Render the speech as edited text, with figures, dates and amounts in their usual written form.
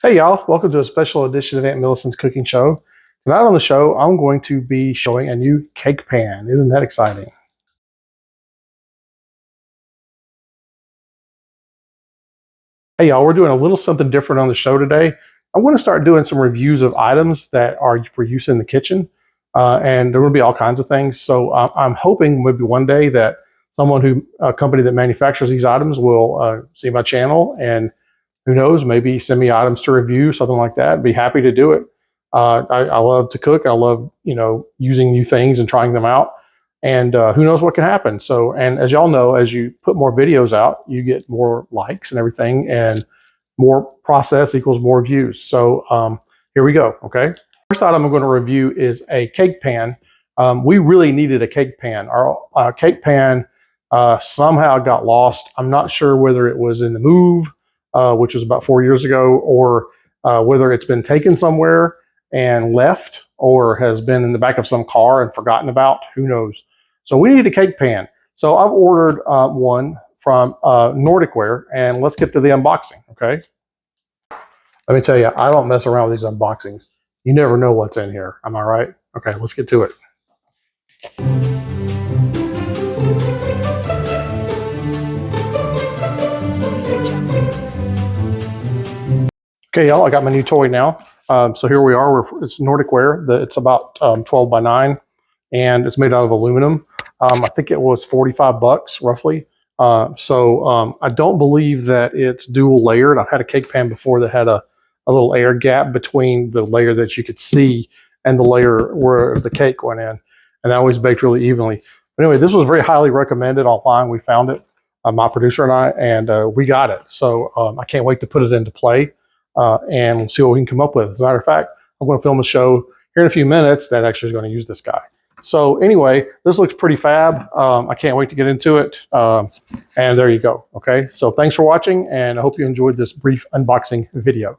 Hey y'all, welcome to a special edition of Aunt Millicent's cooking show. Tonight on the show, I'm going to be showing a new cake pan. Isn't that exciting? Hey y'all, we're doing a little something different on the show today. I want to start doing some reviews of items that are for use in the kitchen. And there will be all kinds of things. So I'm hoping maybe one day that a company that manufactures these items will see my channel, and who knows, maybe send me items to review, something like that. I'd be happy to do it. I love to cook. I love, using new things and trying them out. And who knows what can happen. So, and as y'all know, as you put more videos out, you get more likes and everything, and more process equals more views. So here we go. Okay. First item I'm going to review is a cake pan. We really needed a cake pan. Our cake pan somehow got lost. I'm not sure whether it was in the move, which was about 4 years ago, or whether it's been taken somewhere and left, or has been in the back of some car and forgotten about. Who knows? So we need a cake pan. So I've ordered one from Nordicware, and let's get to the unboxing, okay? Let me tell you, I don't mess around with these unboxings. You never know what's in here. Am I right? Okay, let's get to it. Okay, y'all, I got my new toy now. So here we are. It's Nordicware. It's about 12 by 9, and it's made out of aluminum. I think it was 45 bucks roughly. I don't believe that it's dual layered. I've had a cake pan before that had a little air gap between the layer that you could see and the layer where the cake went in, and that always baked really evenly. But anyway, this was very highly recommended online. We found it, my producer and I, and we got it. So I can't wait to put it into play. And we'll see what we can come up with. As a matter of fact, I'm going to film a show here in a few minutes that actually is going to use this guy. So anyway, this looks pretty fab. I can't wait to get into it. And there you go. Okay, so thanks for watching, and I hope you enjoyed this brief unboxing video.